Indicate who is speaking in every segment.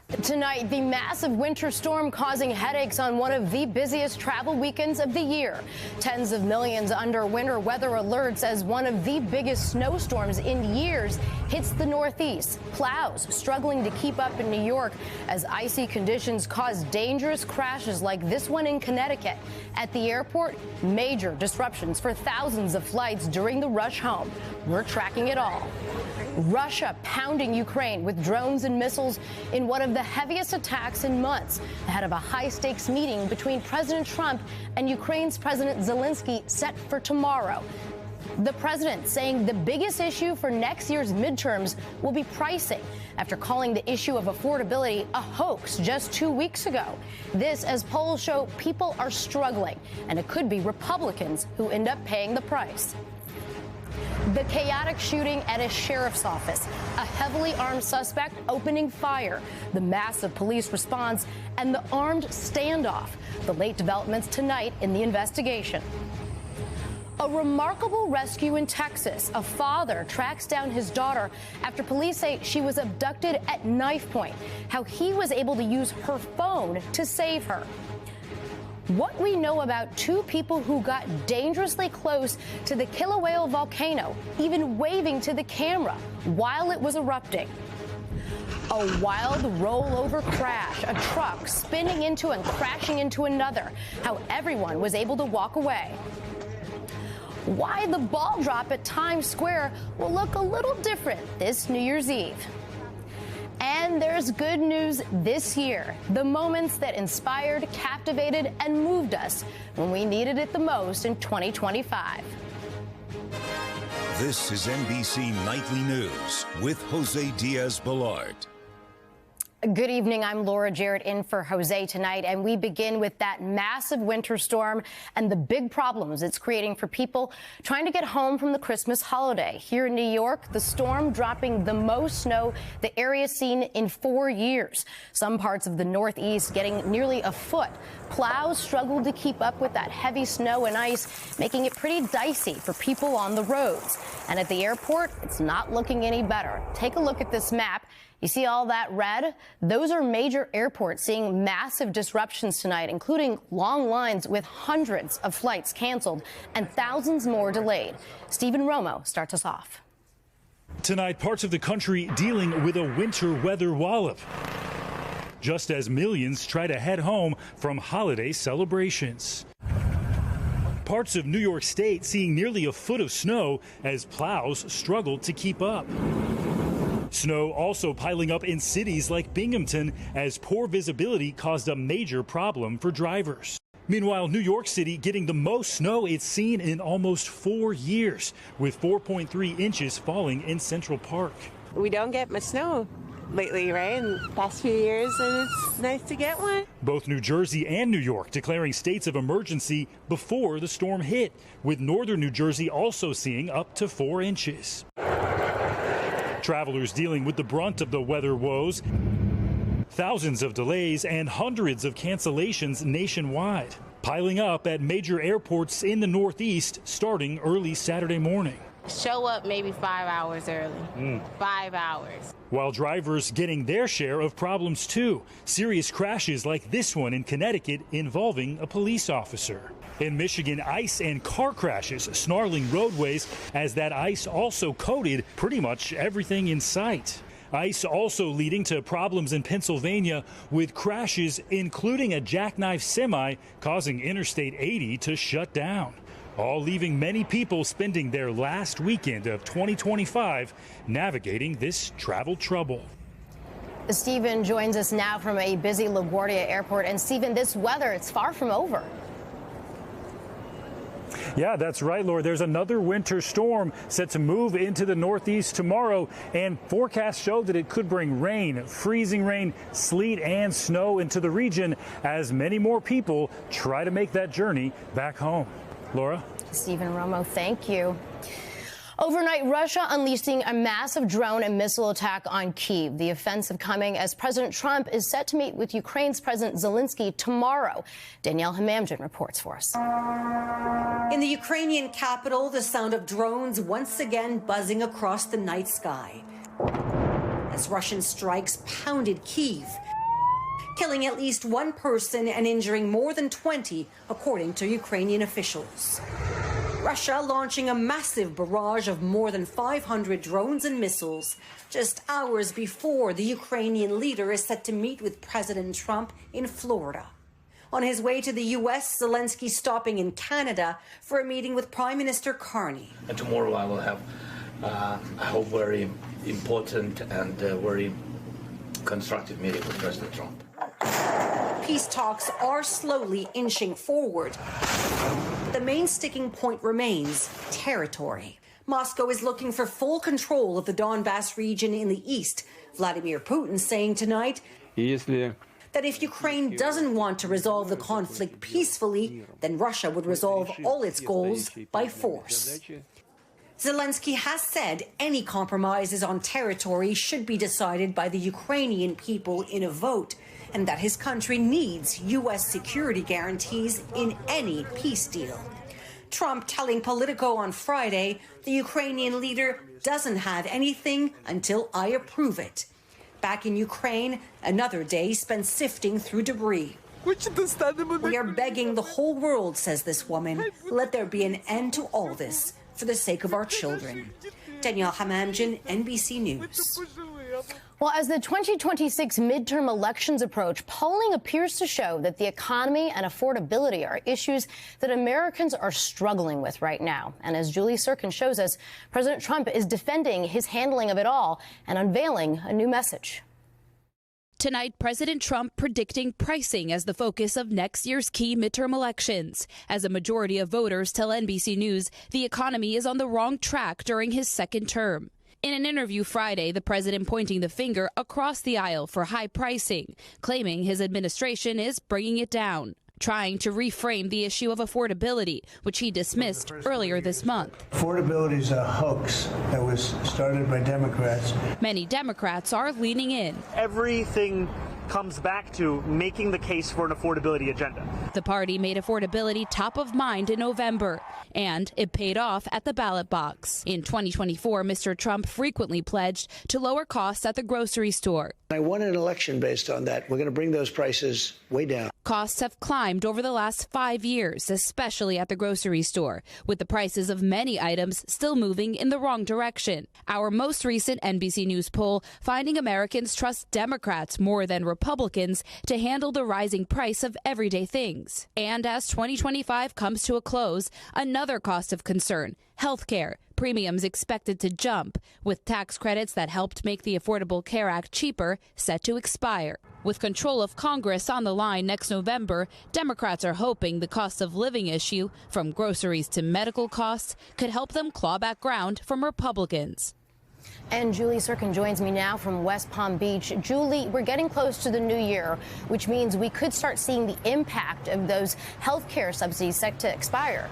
Speaker 1: Tonight, the massive winter storm causing headaches on one of the busiest travel weekends of the year. Tens of millions under winter weather alerts as one of the biggest snowstorms in years hits the Northeast. Plows struggling to keep up in New York as icy conditions cause dangerous crashes like this one in Connecticut. At the airport, major disruptions for thousands of flights during the rush home. We're tracking it all. Russia pounding Ukraine with drones and missiles in one of the heaviest attacks in months, ahead of a high-stakes meeting between President Trump and Ukraine's President Zelenskyy set for tomorrow. The president saying the biggest issue for next year's midterms will be pricing, after calling the issue of affordability a hoax just 2 weeks ago. This as polls show people are struggling, and it could be Republicans who end up paying the price. The chaotic shooting at a sheriff's office, a heavily armed suspect opening fire, the massive police response, and the armed standoff. The late developments tonight in the investigation. A remarkable rescue in Texas. A father tracks down his daughter after police say she was abducted at knife point. How he was able to use her phone to save her. What we know about two people who got dangerously close to the Kilauea volcano, even waving to the camera while it was erupting. A wild rollover crash, a truck spinning into and crashing into another. How everyone was able to walk away. Why the ball drop at Times Square will look a little different this New Year's Eve. And there's good news this year. The moments that inspired, captivated, and moved us when we needed it the most in 2025.
Speaker 2: This is NBC Nightly News with Jose Diaz-Balart.
Speaker 1: Good evening. I'm Laura Jarrett in for Jose tonight, and we begin with that massive winter storm and the big problems it's creating for people trying to get home from the Christmas holiday. Here in New York, the storm dropping the most snow the area's seen in 4 years. Some parts of the Northeast getting nearly a foot. Plows struggled to keep up with that heavy snow and ice, making it pretty dicey for people on the roads. And at the airport, it's not looking any better. Take a look at this map. You see all that red? Those are major airports seeing massive disruptions tonight, including long lines with hundreds of flights canceled and thousands more delayed. Stephen Romo starts us off.
Speaker 3: Tonight, parts of the country dealing with a winter weather wallop, just as millions try to head home from holiday celebrations. Parts of New York State seeing nearly a foot of snow as plows struggle to keep up. Snow also piling up in cities like Binghamton as poor visibility caused a major problem for drivers. Meanwhile, New York City getting the most snow it's seen in almost 4 years, with 4.3 inches falling in Central Park.
Speaker 4: We don't get much snow lately, right? In the past few years, and it's nice to get one. Both New Jersey and New York declaring states of emergency before the storm hit, with northern New Jersey also seeing up to 4 inches. Travelers dealing with the brunt of the weather woes. Thousands of delays and hundreds of cancellations nationwide, piling up at major airports in the Northeast starting early Saturday morning.
Speaker 5: Show up maybe 5 hours early. 5 hours.
Speaker 3: While drivers getting their share of problems too. Serious crashes like this one in Connecticut involving a police officer. In Michigan, ice and car crashes snarling roadways as that ice also coated pretty much everything in sight. Ice also leading to problems in Pennsylvania with crashes, including a jackknife semi causing Interstate 80 to shut down. All leaving many people spending their last weekend of 2025 navigating this travel trouble.
Speaker 1: Stephen joins us now from a busy LaGuardia airport. And Stephen, this weather, it's far from over.
Speaker 3: Yeah, that's right, Laura. There's another winter storm set to move into the Northeast tomorrow, and forecasts show that it could bring rain, freezing rain, sleet, and snow into the region as many more people try to make that journey back home. Laura?
Speaker 1: Stephen Romo, thank you. Overnight, Russia unleashing a massive drone and missile attack on Kyiv. The offensive coming as President Trump is set to meet with Ukraine's President Zelenskyy tomorrow. Danielle Hamamdin reports for us.
Speaker 6: In the Ukrainian capital, the sound of drones once again buzzing across the night sky as Russian strikes pounded Kyiv. killing at least one person and injuring more than 20, according to Ukrainian officials. Russia launching a massive barrage of more than 500 drones and missiles just hours before the Ukrainian leader is set to meet with President Trump in Florida. On his way to the U.S., Zelenskyy stopping in Canada for a meeting with Prime Minister Carney.
Speaker 7: And tomorrow I will have, I hope, very important and very constructive meeting with President Trump.
Speaker 6: Peace talks are slowly inching forward. The main sticking point remains territory. Moscow is looking for full control of the Donbas region in the east. Vladimir Putin saying tonight that if Ukraine doesn't want to resolve the conflict peacefully, then Russia would resolve all its goals by force. Zelenskyy has said any compromises on territory should be decided by the Ukrainian people in a vote, and that his country needs U.S. security guarantees in any peace deal. Trump telling Politico on Friday the Ukrainian leader doesn't have anything until I approve it. Back in Ukraine, another day spent sifting through debris. We are begging the whole world, says this woman, let there be an end to all this for the sake of our children. Danielle Hamamdjian, NBC News.
Speaker 1: Well, as the 2026 midterm elections approach, polling appears to show that the economy and affordability are issues that Americans are struggling with right now. And as Julie Sirkin shows us, President Trump is defending his handling of it all and unveiling a new message.
Speaker 8: Tonight, President Trump predicting pricing as the focus of next year's key midterm elections. As a majority of voters tell NBC News, the economy is on the wrong track during his second term. In an interview Friday, the president pointing the finger across the aisle for high pricing, claiming his administration is bringing it down, trying to reframe the issue of affordability, which he dismissed earlier this month.
Speaker 9: Affordability is a hoax that was started by Democrats.
Speaker 8: Many Democrats are leaning in.
Speaker 10: Everything comes back to making the case for an affordability agenda.
Speaker 8: The party made affordability top of mind in November, and it paid off at the ballot box. In 2024, Mr. Trump frequently pledged to lower costs at the grocery store.
Speaker 9: I won an election based on that. We're going to bring those prices way down.
Speaker 8: Costs have climbed over the last 5 years, especially at the grocery store, with the prices of many items still moving in the wrong direction. Our most recent NBC News poll finding Americans trust Democrats more than Republicans to handle the rising price of everyday things. And as 2025 comes to a close, another cost of concern, healthcare. Premiums expected to jump, with tax credits that helped make the Affordable Care Act cheaper set to expire. With control of Congress on the line next November, Democrats are hoping the cost of living issue, from groceries to medical costs, could help them claw back ground from Republicans.
Speaker 1: And Julie Sirkin joins me now from West Palm Beach. Julie, we're getting close to the new year, which means we could start seeing the impact of those health care subsidies set to expire.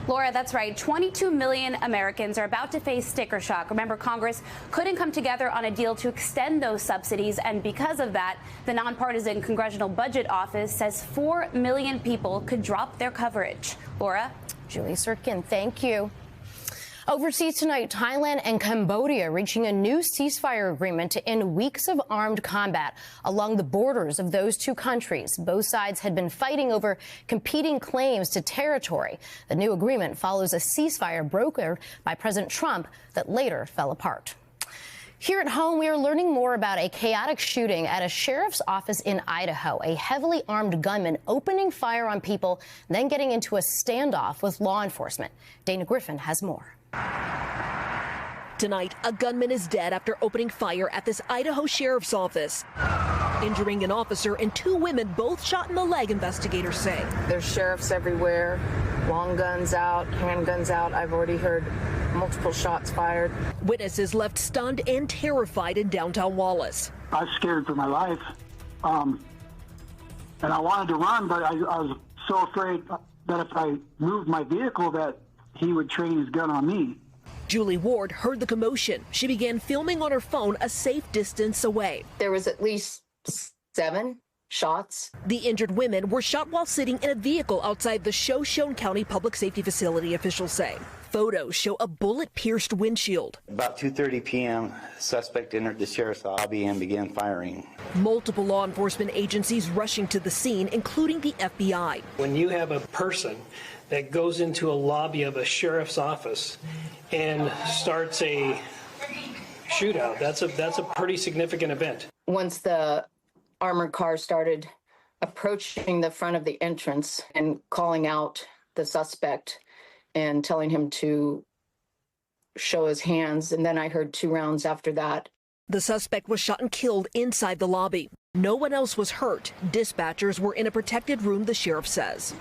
Speaker 11: Laura, that's right. 22 million Americans are about to face sticker shock. Remember, Congress couldn't come together on a deal to extend those subsidies, and because of that, the nonpartisan Congressional Budget Office says 4 million people could drop their coverage. Laura?
Speaker 1: Julie Sirkin, thank you. Overseas tonight, Thailand and Cambodia reaching a new ceasefire agreement to end weeks of armed combat along the borders of those two countries. Both sides had been fighting over competing claims to territory. The new agreement follows a ceasefire brokered by President Trump that later fell apart. Here at home, we are learning more about a chaotic shooting at a sheriff's office in Idaho. A heavily armed gunman opening fire on people, then getting into a standoff with law enforcement. Dana Griffin has more.
Speaker 12: Tonight, a gunman is dead after opening fire at this Idaho sheriff's office, injuring an officer and 2 women both shot in the leg, investigators say.
Speaker 13: There's sheriffs everywhere, long guns out, handguns out. I've already heard multiple shots fired.
Speaker 12: Witnesses left stunned and terrified in downtown Wallace.
Speaker 14: I was scared for my life, and I wanted to run, but I was so afraid that if I moved my vehicle that he would train his gun on me.
Speaker 12: Julie Ward heard the commotion. She began filming on her phone a safe distance away.
Speaker 13: There was at least 7 shots.
Speaker 12: The injured women were shot while sitting in a vehicle outside the Shoshone County Public Safety Facility, officials say. Photos show a bullet-pierced windshield.
Speaker 15: About 2:30 p.m., suspect entered the sheriff's lobby and began firing.
Speaker 12: Multiple law enforcement agencies rushing to the scene, including the FBI.
Speaker 16: When you have a person that goes into a lobby of a sheriff's office and starts a shootout, that's a pretty significant event.
Speaker 13: Once the armored car started approaching the front of the entrance and calling out the suspect and telling him to show his hands, and then I heard 2 rounds after that.
Speaker 12: The suspect was shot and killed inside the lobby. No one else was hurt. Dispatchers were in a protected room, the sheriff says.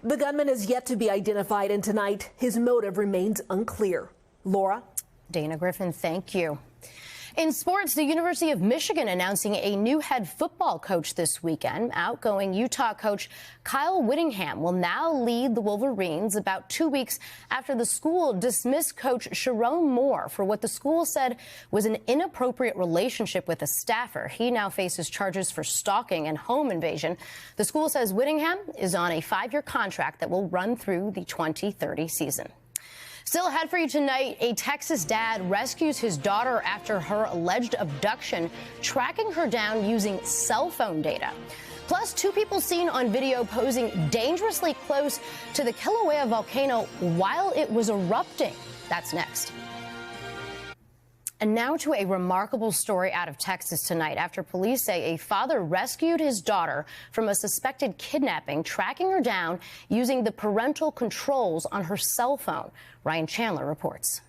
Speaker 12: The gunman is yet to be identified, and tonight his motive remains unclear. Laura?
Speaker 1: Dana Griffin, thank you. In sports, the University of Michigan announcing a new head football coach this weekend. Outgoing Utah coach Kyle Whittingham will now lead the Wolverines about 2 weeks after the school dismissed coach Sharon Moore for what the school said was an inappropriate relationship with a staffer. He now faces charges for stalking and home invasion. The school says Whittingham is on a 5-year contract that will run through the 2030 season. Still ahead for you tonight, a Texas dad rescues his daughter after her alleged abduction, tracking her down using cell phone data. Plus, 2 people seen on video posing dangerously close to the Kilauea volcano while it was erupting. That's next. And now to a remarkable story out of Texas tonight after police say a father rescued his daughter from a suspected kidnapping, tracking her down using the parental controls on her cell phone. Ryan Chandler reports.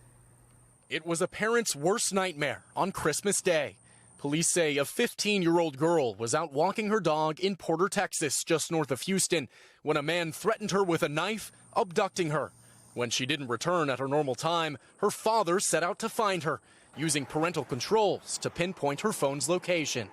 Speaker 17: It was a parent's worst nightmare on Christmas Day. Police say a 15-year-old girl was out walking her dog in Porter, Texas, just north of Houston, when a man threatened her with a knife, abducting her. When she didn't return at her normal time, her father set out to find her, using parental controls to pinpoint her phone's location.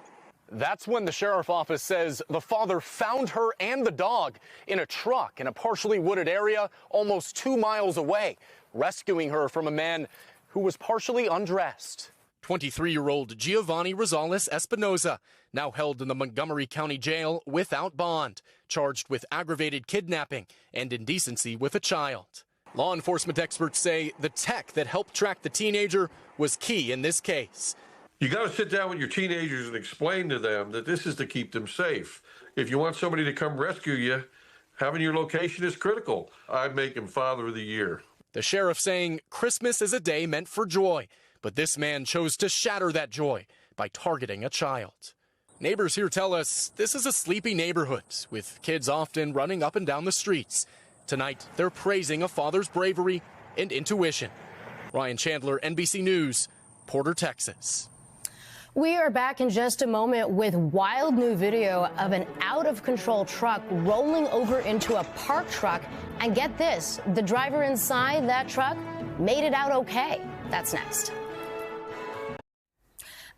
Speaker 17: That's when the sheriff's office says the father found her and the dog in a truck in a partially wooded area almost 2 miles away, rescuing her from a man who was partially undressed. 23-year-old Giovanni Rosales Espinoza, now held in the Montgomery County Jail without bond, charged with aggravated kidnapping and indecency with a child. Law enforcement experts say the tech that helped track the teenager was key in this case.
Speaker 18: You got to sit down with your teenagers and explain to them that this is to keep them safe. If you want somebody to come rescue you, having your location is critical. I'd make him Father of the Year.
Speaker 17: The sheriff saying Christmas is a day meant for joy, but this man chose to shatter that joy by targeting a child. Neighbors here tell us this is a sleepy neighborhood, with kids often running up and down the streets. Tonight, they're praising a father's bravery and intuition. Ryan Chandler, NBC News, Porter, Texas.
Speaker 1: We are back in just a moment with wild new video of an out-of-control truck rolling over into a parked truck. And get this, the driver inside that truck made it out okay. That's next.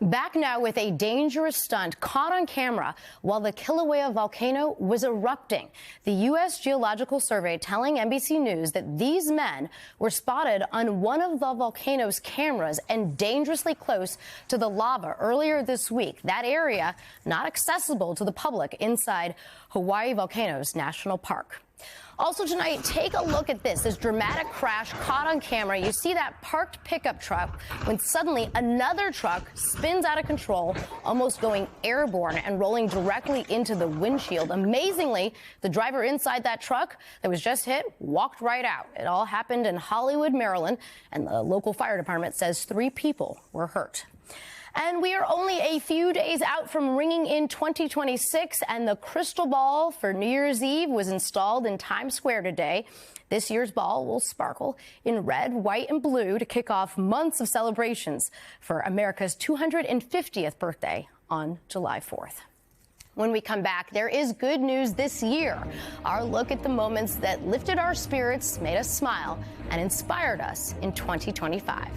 Speaker 1: Back now with a dangerous stunt caught on camera while the Kilauea volcano was erupting. The U.S. Geological Survey telling NBC News that these men were spotted on one of the volcano's cameras and dangerously close to the lava earlier this week. That area not accessible to the public inside Hawaii Volcanoes National Park. Also tonight, take a look at this dramatic crash caught on camera. You see that parked pickup truck when suddenly another truck spins out of control, almost going airborne and rolling directly into the windshield. Amazingly, the driver inside that truck that was just hit walked right out. It all happened in Hollywood, Maryland, and the local fire department says 3 people were hurt. And we are only a few days out from ringing in 2026, and the crystal ball for New Year's Eve was installed in Times Square today. This year's ball will sparkle in red, white, and blue to kick off months of celebrations for America's 250th birthday on July 4th. When we come back, there is good news this year. Our look at the moments that lifted our spirits, made us smile, and inspired us in 2025.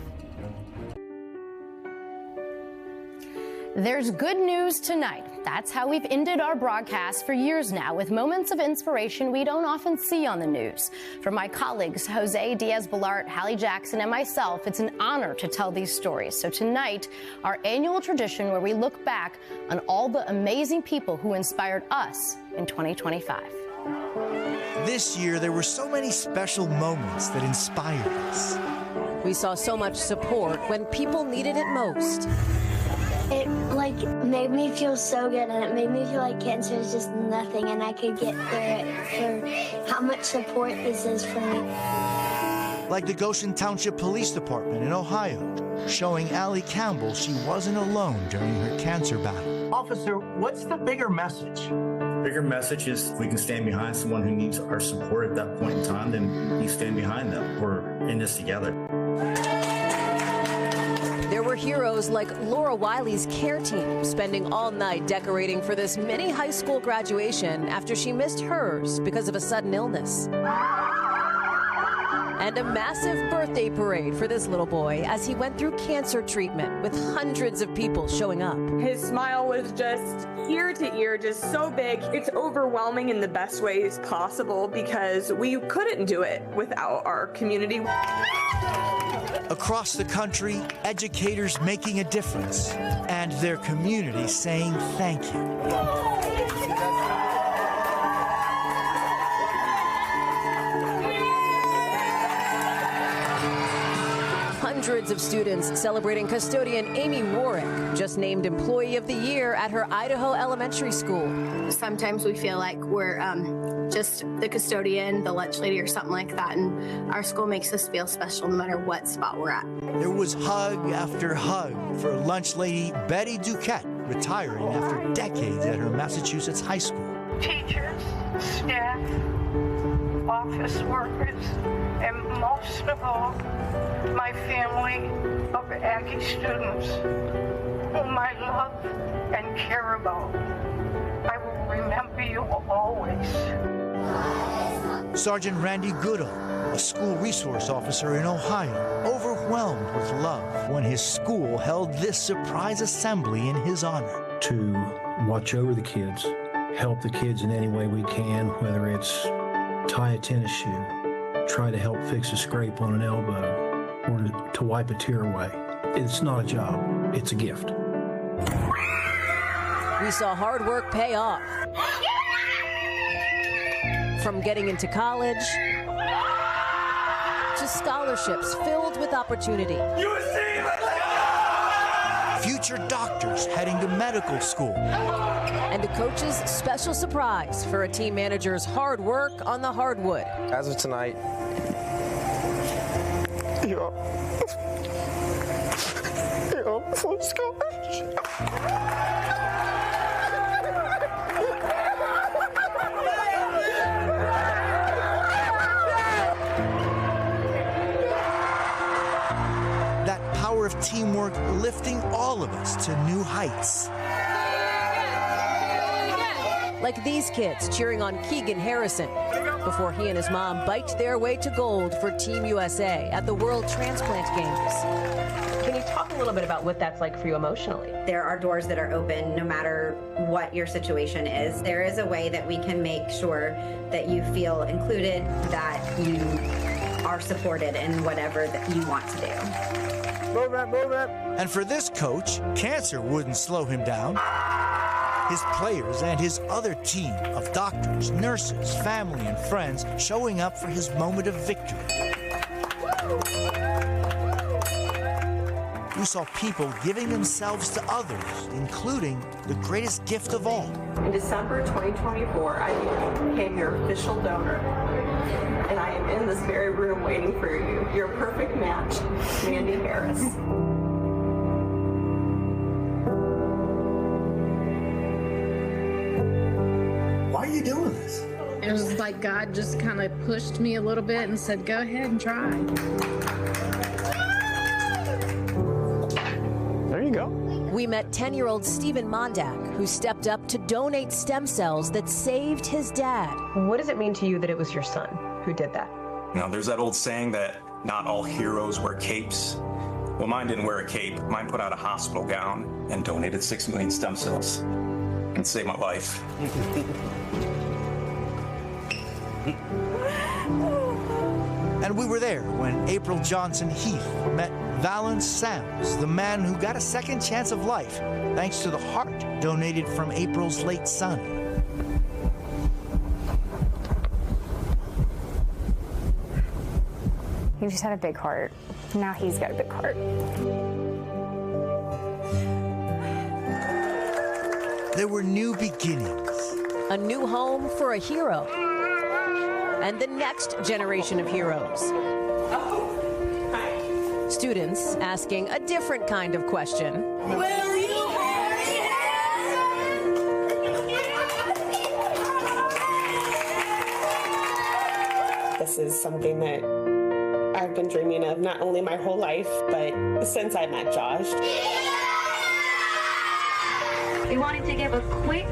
Speaker 1: There's good news tonight. That's how we've ended our broadcast for years now, with moments of inspiration we don't often see on the news. For my colleagues, Jose Diaz-Balart, Hallie Jackson, and myself, it's an honor to tell these stories. So tonight, our annual tradition where we look back on all the amazing people who inspired us in 2025.
Speaker 19: This year, there were so many special moments that inspired us.
Speaker 20: We saw so much support when people needed it most.
Speaker 21: It made me feel so good, and it made me feel like cancer is just nothing, and I could get through it for how much support this is for me.
Speaker 19: Like the Goshen Township Police Department in Ohio, showing Allie Campbell she wasn't alone during her cancer battle.
Speaker 22: Officer, what's the bigger message?
Speaker 23: Bigger message is if we can stand behind someone who needs our support at that point in time, then we stand behind them. We're in this together.
Speaker 20: There were heroes like Laura Wiley's care team, spending all night decorating for this mini high school graduation after she missed hers because of a sudden illness. And a massive birthday parade for this little boy as he went through cancer treatment with hundreds of people showing up.
Speaker 24: His smile was just ear to ear, just so big. It's overwhelming in the best ways possible because we couldn't do it without our community.
Speaker 19: Across the country, educators making a difference and their community saying thank you.
Speaker 20: Hundreds of students celebrating custodian Amy Warwick, just named Employee of the Year at her Idaho elementary school.
Speaker 25: Sometimes we feel like we're just the custodian, the lunch lady, or something like that, and our school makes us feel special no matter what spot we're at.
Speaker 19: There was hug after hug for lunch lady Betty Duquette, retiring after decades at her Massachusetts high school.
Speaker 26: Teachers, staff, office workers, and most of all, my family of Aggie students whom I love and care about. I will remember you always.
Speaker 19: Sergeant Randy Goodall, a school resource officer in Ohio, overwhelmed with love when his school held this surprise assembly in his honor.
Speaker 27: To watch over the kids, help the kids in any way we can, whether it's tie a tennis shoe, try to help fix a scrape on an elbow, or to wipe a tear away. It's not a job, it's a gift.
Speaker 20: We saw hard work pay off. From getting into college to scholarships filled with opportunity.
Speaker 19: Future doctors heading to medical school.
Speaker 20: And a coach's special surprise for a team manager's hard work on the hardwood.
Speaker 28: As of tonight, you're full scholarship.
Speaker 19: That power of teamwork lifting all of us to new heights.
Speaker 20: Like these kids cheering on Keegan Harrison before he and his mom biked their way to gold for Team USA at the World Transplant Games.
Speaker 29: Can you talk a little bit about what that's like for you emotionally?
Speaker 30: There are doors that are open no matter what your situation is. There is a way that we can make sure that you feel included, that you are supported in whatever that you want to do.
Speaker 19: Move it, move it. And for this coach, cancer wouldn't slow him down. His players and his other team of doctors, nurses, family, and friends showing up for his moment of victory. We saw people giving themselves to others, including the greatest gift of all.
Speaker 24: In December 2024, I became your official donor. And I am in this very room waiting for you. You're a perfect match, Mandy Harris.
Speaker 22: Why are you doing this?
Speaker 31: It was like God just kind of pushed me a little bit and said, go ahead and try.
Speaker 20: There you go. We met 10-year-old Stephen Mondak, who stepped up to donate stem cells that saved his dad.
Speaker 29: What does it mean to you that it was your son who did that?
Speaker 32: You know, there's that old saying that not all heroes wear capes. Well, mine didn't wear a cape. Mine put out a hospital gown and donated 6 million stem cells and saved my life.
Speaker 19: And we were there when April Johnson Heath met Valence Sams, the man who got a second chance of life thanks to the heart donated from April's late son.
Speaker 2: He just had a big heart. Now he's got a big heart.
Speaker 19: There were new beginnings.
Speaker 20: A new home for a hero. And the next generation of heroes. Students asking a different kind of question.
Speaker 3: Will you marry him?
Speaker 4: This is something that I've been dreaming of not only my whole life, but since I met Josh.
Speaker 5: We wanted to give a quick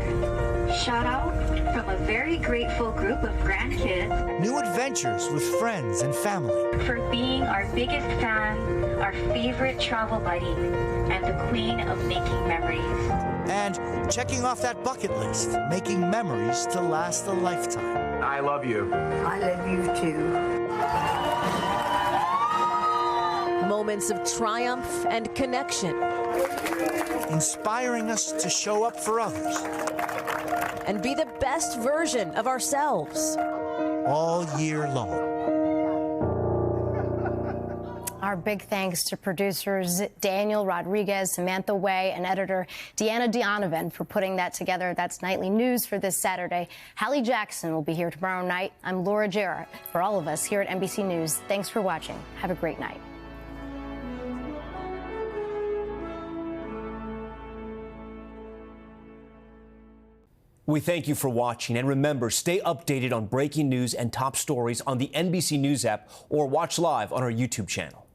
Speaker 5: shout out from a very grateful group of grandkids.
Speaker 19: New adventures with friends and family.
Speaker 5: For being our biggest fan, our favorite travel buddy, and the queen of making memories.
Speaker 19: And checking off that bucket list, making memories to last a lifetime.
Speaker 22: I love you.
Speaker 5: I love you too.
Speaker 20: Moments of triumph and connection.
Speaker 19: Inspiring us to show up for others.
Speaker 20: And be the best version of ourselves.
Speaker 19: All year long.
Speaker 1: Our big thanks to producers Daniel Rodriguez, Samantha Way, and editor Deanna Donovan for putting that together. That's Nightly News for this Saturday. Hallie Jackson will be here tomorrow night. I'm Laura Jarrett. For all of us here at NBC News, thanks for watching. Have a great night.
Speaker 6: We thank you for watching, and remember, stay updated on breaking news and top stories on the NBC News app or watch live on our YouTube channel.